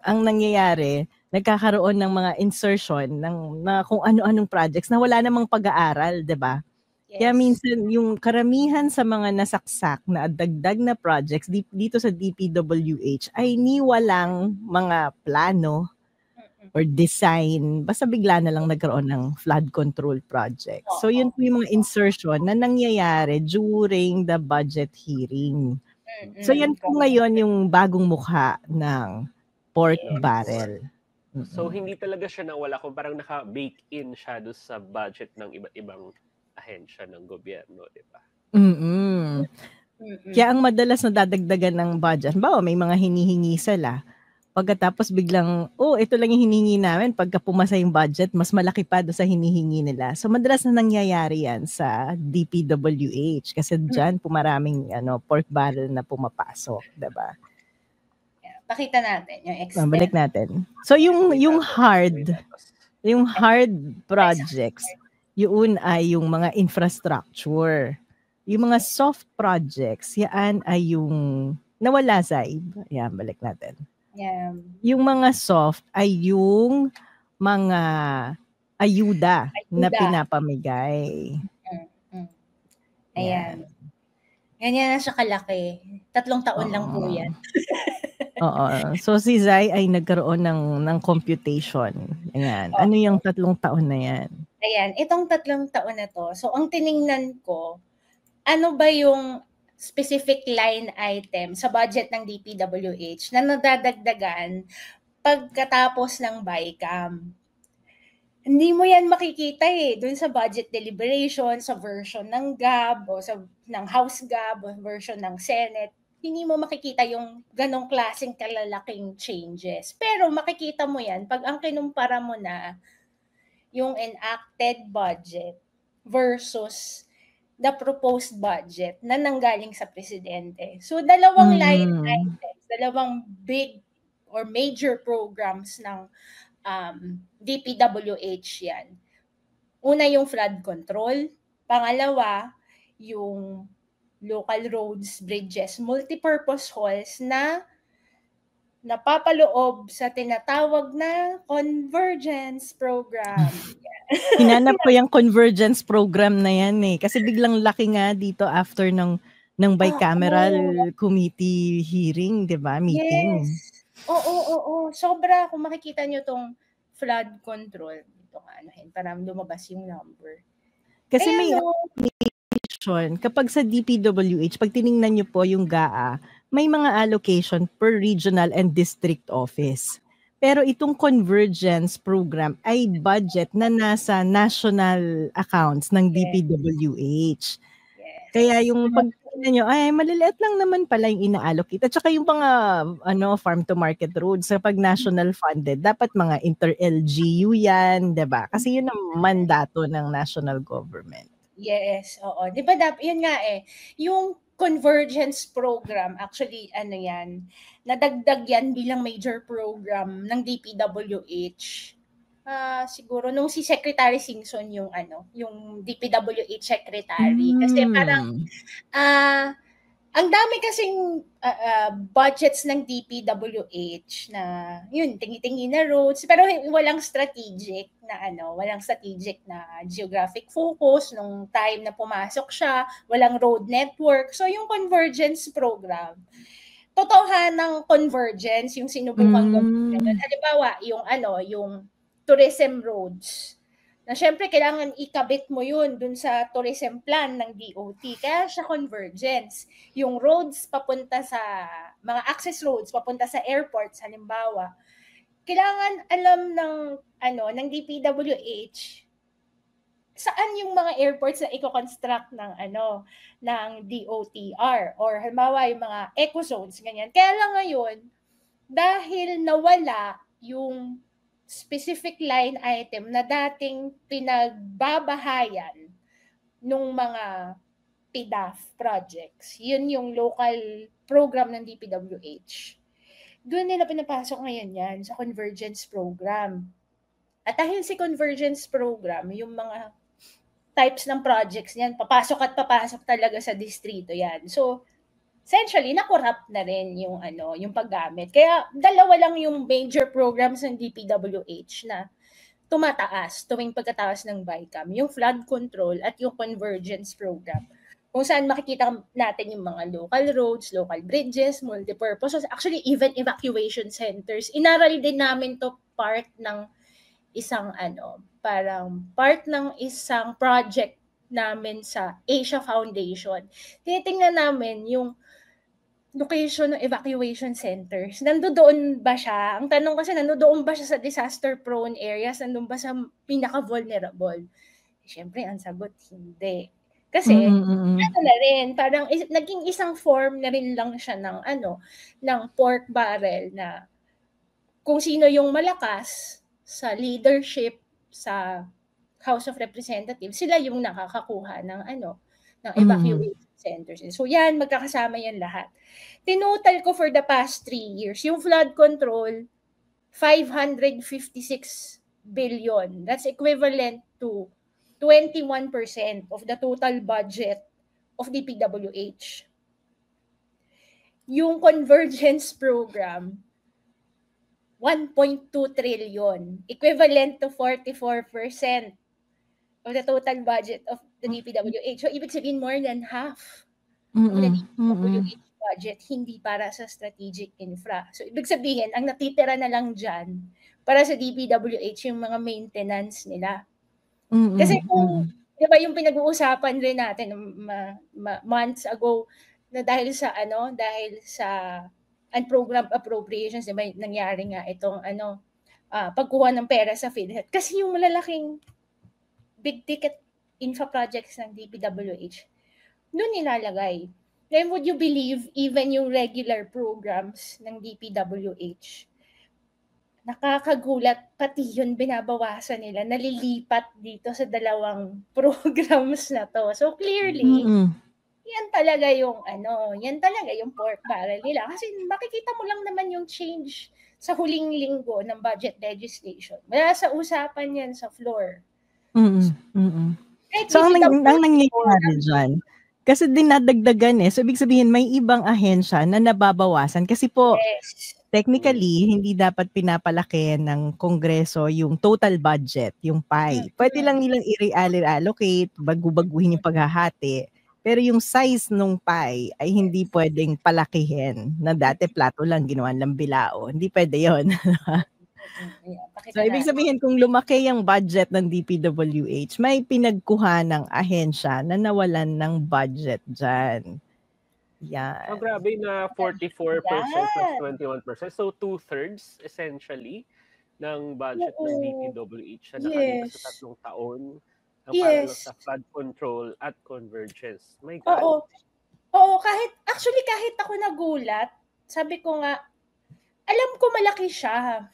ang nangyayari, nagkakaroon ng mga insertion na kung ano-anong projects na wala namang pag-aaral, 'di ba? Kaya Yes. minsan yung karamihan sa mga nasaksak na dagdag na projects dito sa DPWH ay ni walang mga plano or design, basta bigla na lang nagkaroon ng flood control project. So yun po yung mga insertion na nangyayari during the budget hearing. So yan po ngayon yung bagong mukha ng pork barrel. So hindi talaga siya nawala, kung parang naka-bake in siya doon sa budget ng iba't ibang ahensya ng gobyerno, di ba? Kaya ang madalas na dadagdagan ng budget, bawa may mga hinihingi sila, pagkatapos biglang, ito lang yung hinihingi namin, pagka pumasa yung budget, mas malaki pa doon sa hinihingi nila. So madalas na nangyayari yan sa DPWH kasi dyan pumaraming pork barrel na pumapasok, diba? Pakita natin yung extent. Balik natin. So yung hard projects, yun ay yung mga infrastructure. Yung mga soft projects, yan ay yung nawala sa iba. Yan, balik natin. Yeah. Yung mga soft ay yung mga ayuda. Na pinapamigay. Ayan. Ganyan na siya kalaki. 3 taon lang po yan. Oo. So si Zai ay nagkaroon ng computation. Ayan. Ano yung 3 taon na yan? Ayan. Itong 3 taon na to. So ang tiningnan ko, ano ba yung specific line item sa budget ng DPWH na nadadagdagan pagkatapos ng BICAM? Hindi mo yan makikita dun sa budget deliberation, sa version ng GAB o ng House GAB o version ng Senate. Hindi mo makikita yung ganong klaseng kalalaking changes. Pero makikita mo yan pag ang kinumpara mo na yung enacted budget versus the proposed budget na nanggaling sa presidente. So, dalawang line items, dalawang big or major programs ng DPWH yan. Una yung flood control. Pangalawa, yung local roads, bridges, multipurpose halls na napapaloob sa tinatawag na convergence program. Hinanap ko yung convergence program na yan kasi biglang laki nga dito after ng bicameral committee hearing, di ba? Meeting. Yes. Oo. Sobra, kung makikita nyo tong flood control, dito nga para lumabas yung number. Kasi may kapag sa DPWH, pag tiningnan nyo po yung GAA, may mga allocation per regional and district office. Pero itong convergence program ay budget na nasa national accounts ng DPWH. Yes. Kaya yung pag tingnan nyo, ay maliliit lang naman pala yung ina-allocate. At saka yung mga farm to market roads sa pag national funded, dapat mga inter-LGU yan, 'di ba? Kasi yun ang mandato ng national government. Yes, oo. 'Di ba yun nga yung convergence program, actually yan, nadagdag yan bilang major program ng DPWH. Siguro nung si Secretary Singson yung DPWH secretary, kasi parang ang dami kasing budgets ng DPWH na yun, tingi-tingi na roads, pero walang strategic na geographic focus nung time na pumasok siya, walang road network. So yung convergence program, totohanang convergence yung sinubukan gawin. Halimbawa, yung tourism roads, na syempre kailangan ikabit mo yun dun sa tourism plan ng DOT. Kaya siya convergence. Yung roads papunta sa, mga access roads papunta sa airports, halimbawa, kailangan alam ng DPWH saan yung mga airports na i-construct ng DOTR, or halimbawa yung mga eco zones, ganyan. Kaya lang ngayon, dahil nawala yung specific line item na dating pinagbabahayan nung mga PDAF projects, yun yung local program ng DPWH. Doon nila pinapasok ngayon yan sa convergence program. At dahil si convergence program, yung mga types ng projects niyan, papasok talaga sa distrito yan. So, essentially na-corrupt na rin yung yung paggamit. Kaya dalawa lang yung major programs ng DPWH na tumataas tuwing pagkataas ng BICAM, yung flood control at yung convergence program. Kung saan makikita natin yung mga local roads, local bridges, multipurpose. Actually, even evacuation centers. Inaral din namin to part ng isang parang part ng isang project namin sa Asia Foundation. Tinitingnan namin yung location ng evacuation centers. Nandoon ba siya? Ang tanong kasi, nandoon ba siya sa disaster-prone areas? Nandoon ba sa pinaka-vulnerable? Siyempre, ang sagot, hindi. Kasi, ano na rin, parang naging isang form na rin lang siya ng pork barrel na kung sino yung malakas sa leadership sa House of Representatives, sila yung nakakakuha ng ng evacuation centers. So yan, magkakasama yan lahat. Tinotal ko for the past 3 years, yung flood control, 556 billion. That's equivalent to 21% of the total budget of DPWH. Yung convergence program, 1.2 trillion, equivalent to 44% of the total budget of the DPWH. So, ibig sabihin, more than half of the DPWH budget hindi para sa strategic infra. So, ibig sabihin, ang natitira na lang dyan para sa DPWH yung mga maintenance nila. Kasi kung, di ba yung pinag-uusapan rin natin months ago na dahil sa unprogrammed appropriations, di ba nangyari nga itong pagkuha ng pera sa PhilHealth. Kasi yung malalaking big ticket infra projects ng DPWH, doon nilalagay. Then would you believe even yung regular programs ng DPWH, nakakagulat, pati yun binabawasan nila, nalilipat dito sa dalawang programs na to. So clearly, yan talaga yung pork barrel nila. Kasi makikita mo lang naman yung change sa huling linggo ng budget legislation. Wala sa usapan yan sa floor. So, ang nangyayari dyan, kasi dinadagdagan So, ibig sabihin, may ibang ahensya na nababawasan. Kasi po, technically, hindi dapat pinapalaki ng Kongreso yung total budget, yung pie. Pwede lang nilang i-reallocate, baguhin yung paghahati. Pero yung size ng pie ay hindi pwedeng palakihin. Na dati plato lang, ginawan lang bilao. Hindi pwede yun. So, ibig sabihin, kung lumaki yung budget ng DPWH, may pinagkuha ng ahensya na nawalan ng budget dyan. Yan. Oh, grabe na 44% plus 21%. So, 2/3 essentially ng budget ng DPWH na nakalipas sa 3 taon ang para sa flood control at convergence. My God. Oo, kahit ako nagulat, sabi ko nga, alam ko malaki siya.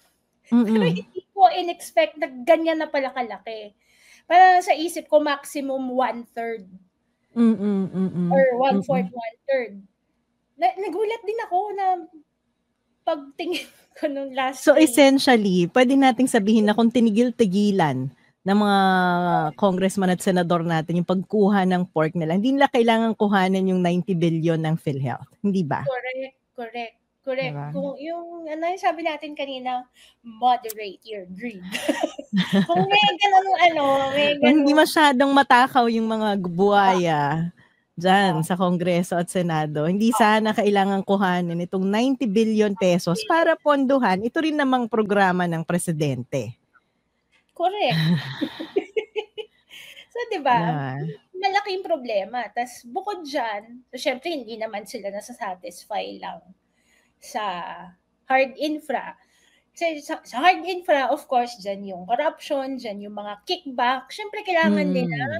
Pero hindi ko in-expect na ganyan na pala kalaki. Para sa isip ko, maximum 1/3. Or 1/4, 1/3. Nagulat din ako na pagtingin ko nung last So essentially, pwede nating sabihin na kung tinigil-tigilan ng mga congressman at senador natin yung pagkuha ng pork nila, hindi nila kailangan kuhanan yung 90 billion ng PhilHealth. Hindi ba? Correct. Diba? Kung yung sabi natin kanina, moderate your greed. Kung may hindi masyadong matakaw yung mga buhaya dyan sa Kongreso at Senado, hindi sana kailangan kuhanin itong 90 billion pesos para ponduhan ito rin namang programa ng presidente. Correct. So, diba? Malaking problema. Tas bukod dyan, so syempre hindi naman sila nasasatisfy lang sa hard infra. Kasi sa hard infra, of course, dyan yung corruption, dyan yung mga kickback. Syempre, kailangan nila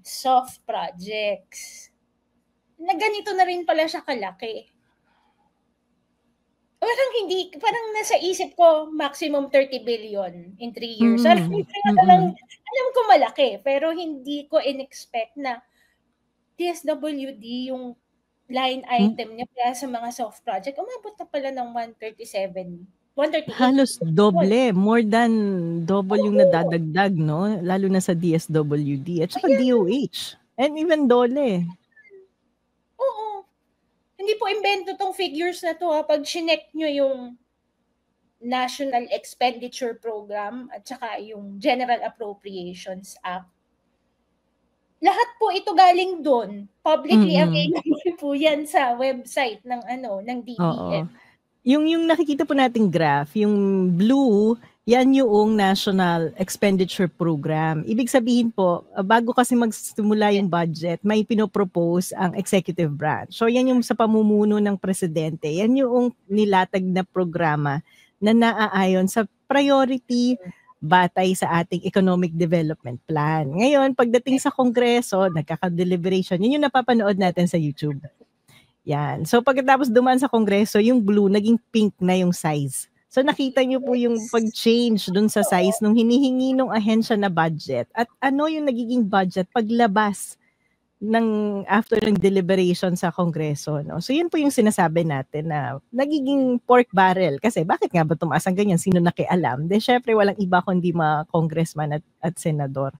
soft projects. Na ganito na rin pala siya kalaki. Parang nasa isip ko, maximum 30 billion in 3 years. Alam ko malaki, pero hindi ko in-expect na DSWD yung line item niya para sa mga soft project, umabot na pala ng 138. Halos doble, more than double yung nadadagdag, no? Lalo na sa DSWD at saka DOH. And even DOLE. Oo. hindi po imbento tong figures na to. Pag chinek nyo yung National Expenditure Program at saka yung General Appropriations Act, lahat po ito galing doon. Publicly available po yan sa website ng DBM. Yung nakikita po nating graph, yung blue, yan yung National Expenditure Program. Ibig sabihin po, bago kasi magsimula yung budget, may pinopropose ang executive branch. So yan yung sa pamumuno ng presidente. Yan yung nilatag na programa na naaayon sa priority batay sa ating economic development plan. Ngayon, pagdating sa Kongreso, nagkaka-deliberation, yun yung napapanood natin sa YouTube. Yan. So pagkatapos dumaan sa Kongreso, yung blue, naging pink na yung size. So nakita niyo po yung pag-change dun sa size nung hinihingi ng ahensya na budget. At ano yung nagiging budget paglabas ng after ng deliberation sa Kongreso, no? So yun po yung sinasabi natin na nagiging pork barrel. Kasi bakit nga ba tumaas ang ganyan? Sino nakialam? De syempre walang iba kundi mga congressman at senador.